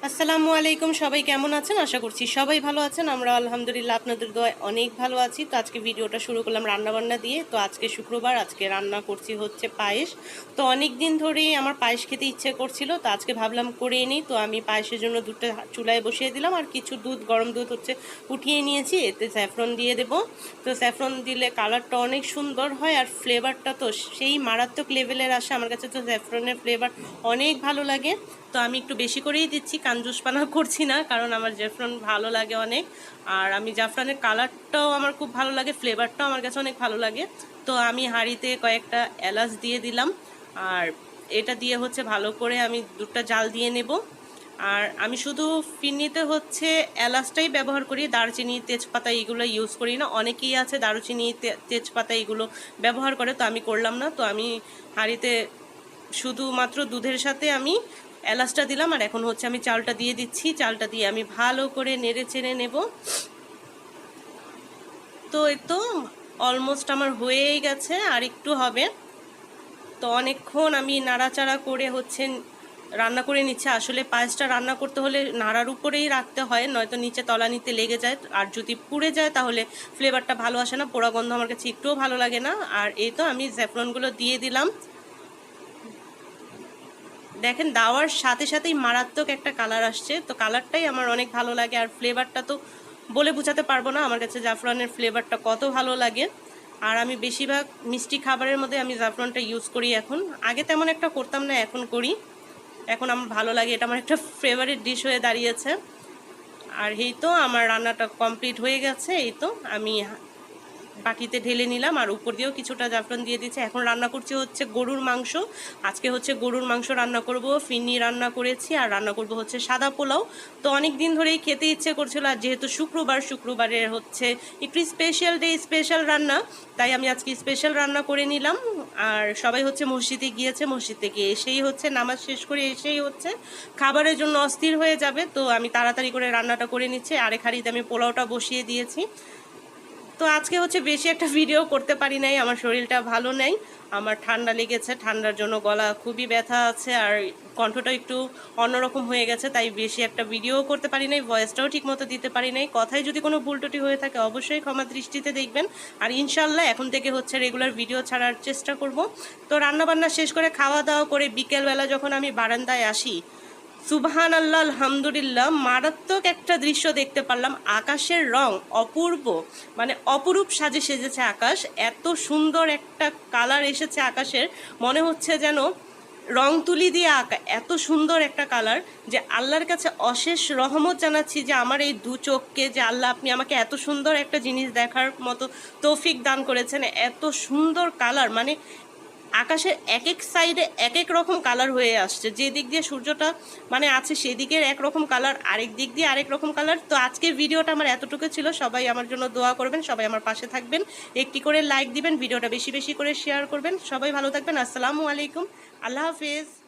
আসসালামু আলাইকুম, সবাই কেমন আছেন? আশা করছি সবাই ভালো আছেন। আমরা আলহামদুলিল্লাহ আপনাদের দোয়ায় অনেক ভালো আছি। তো আজকে ভিডিওটা শুরু করলাম রান্নাবান্না দিয়ে। তো আজকে শুক্রবার, আজকে রান্না করছি হচ্ছে পায়েস। তো অনেক দিন ধরেই আমার পায়েস খেতে ইচ্ছে করছিল, তো আজকে ভাবলাম করে নিই। তো আমি পায়েসের জন্য দুধটা চুলায় বসিয়ে দিলাম, আর কিছু দুধ, গরম দুধ হচ্ছে উঠিয়ে নিয়েছি। এতে স্যাফরন দিয়ে দেবো। তো স্যাফরন দিলে কালারটা অনেক সুন্দর হয়, আর ফ্লেভারটা তো সেই মারাত্মক লেভেলের আসে। আমার কাছে তো স্যাফরনের ফ্লেভার অনেক ভালো লাগে। তো আমি একটু বেশি করেই দিচ্ছি, কাঞ্জুসপানা করছি না, কারণ আমার জাফরান ভালো লাগে অনেক। আর আমি জাফরানের কালারটাও আমার খুব ভালো লাগে, ফ্লেভারটাও আমার কাছে অনেক ভালো লাগে। তো আমি হাঁড়িতে কয়েকটা এলাচ দিয়ে দিলাম, আর এটা দিয়ে হচ্ছে ভালো করে আমি দুধটা জাল দিয়ে নেব। আর আমি শুধু ফিরনিতে হচ্ছে এলাচটাই ব্যবহার করি, দারচিনি, তেজপাতা এগুলো ইউজ করি না। অনেকেই আছে দারুচিনি, তেজপাতা এগুলো ব্যবহার করে, তো আমি করলাম না। তো আমি হাঁড়িতে শুধুমাত্র দুধের সাথে আমি এলাচটা দিলাম, আর এখন হচ্ছে আমি চালটা দিয়ে দিচ্ছি। চালটা দিয়ে আমি ভালো করে নেড়ে চেড়ে নেব। তো এই তো অলমোস্ট আমার হয়েই গেছে, আর একটু হবে। তো অনেকক্ষণ আমি নাড়াচাড়া করে হচ্ছে রান্না করে নিচ্ছে। আসলে পায়েসটা রান্না করতে হলে নাড়ার উপরেই রাখতে হয়, নয়তো নিচে তলানিতে লেগে যায়, আর যদি পুড়ে যায় তাহলে ফ্লেভারটা ভালো আসে না, পোড়া গন্ধ আমার কাছে একটুও ভালো লাগে না। আর এই তো আমি স্যাফরনগুলো দিয়ে দিলাম। দেখেন দেওয়ার সাথে সাথেই মারাত্মক একটা কালার আসছে। তো কালারটাই আমার অনেক ভালো লাগে, আর ফ্লেভারটা তো বলে বোঝাতে পারবো না আমার কাছে জাফরানের ফ্লেভারটা কত ভালো লাগে। আর আমি বেশিরভাগ মিষ্টি খাবারের মধ্যে আমি জাফরানটা ইউজ করি এখন। আগে তেমন একটা করতাম না, এখন করি। এখন আমার ভালো লাগে, এটা আমার একটা ফেভারিট ডিশ হয়ে দাঁড়িয়েছে। আর এই তো আমার রান্নাটা কমপ্লিট হয়ে গেছে। এই তো আমি বাটিতে ঢেলে নিলাম, আর উপর দিয়েও কিছুটা জাফরান দিয়ে দিচ্ছে। এখন রান্না করছি হচ্ছে গরুর মাংস। আজকে হচ্ছে গরুর মাংস রান্না করব, ফিরনি রান্না করেছি, আর রান্না করব হচ্ছে সাদা পোলাও। তো অনেক দিন ধরেই খেতে ইচ্ছে করছিল, আর যেহেতু শুক্রবারের হচ্ছে একটু স্পেশাল ডে, স্পেশাল রান্না, তাই আমি আজকে স্পেশাল রান্না করে নিলাম। আর সবাই হচ্ছে মসজিদে গিয়েছে, মসজিদ থেকে এসেই হচ্ছে নামাজ শেষ করে এসেই হচ্ছে খাবারের জন্য অস্থির হয়ে যাবে। তো আমি তাড়াতাড়ি করে রান্নাটা করে নিচ্ছি। আরেক হাঁড়িতে আমি পোলাওটা বসিয়ে দিয়েছি। তো আজকে হচ্ছে বেশি একটা ভিডিও করতে পারি নাই, আমার শরীরটা ভালো নেই, আমার ঠান্ডা লেগেছে, ঠান্ডার জন্য গলা খুবই ব্যথা আছে, আর কণ্ঠটা একটু অন্যরকম হয়ে গেছে, তাই বেশি একটা ভিডিও করতে পারি নাই, ভয়েসটাও ঠিক মতো দিতে পারি নাই। কথায় যদি কোনো ভুল টুটি হয়ে থাকে অবশ্যই ক্ষমা দৃষ্টিতে দেখবেন। আর ইনশাল্লাহ এখন থেকে হচ্ছে রেগুলার ভিডিও ছাড়ার চেষ্টা করব। তো রান্নাবান্না শেষ করে খাওয়া দাওয়া করে বিকেলবেলা যখন আমি বারান্দায় আসি, সুবহান আল্লাহ, আলহামদুলিল্লাহ, মারাত্মক একটা দৃশ্য দেখতে পারলাম। আকাশের রং অপূর্ব, মানে অপরূপ সাজে সেজেছে আকাশ। এত সুন্দর একটা কালার এসেছে আকাশের, মনে হচ্ছে যেন রং তুলি দিয়ে আঁকা। এত সুন্দর একটা কালার যে আল্লাহর কাছে অশেষ রহমত জানাচ্ছি যে আমার এই দু চোখকে, যে আল্লাহ আপনি আমাকে এত সুন্দর একটা জিনিস দেখার মতো তৌফিক দান করেছেন। এত সুন্দর কালার, মানে আকাশের এক এক সাইডে এক এক রকম কালার হয়ে আসছে। যে দিক দিয়ে সূর্যটা মানে আছে সেদিকের একরকম কালার, আরেক দিক দিয়ে আরেক রকম কালার। তো আজকের ভিডিওটা আমার এতটুকু ছিল। সবাই আমার জন্য দোয়া করবেন, সবাই আমার পাশে থাকবেন, একটি করে লাইক দিবেন, ভিডিওটা বেশি বেশি করে শেয়ার করবেন। সবাই ভালো থাকবেন। আসসালামু আলাইকুম, আল্লাহ হাফেজ।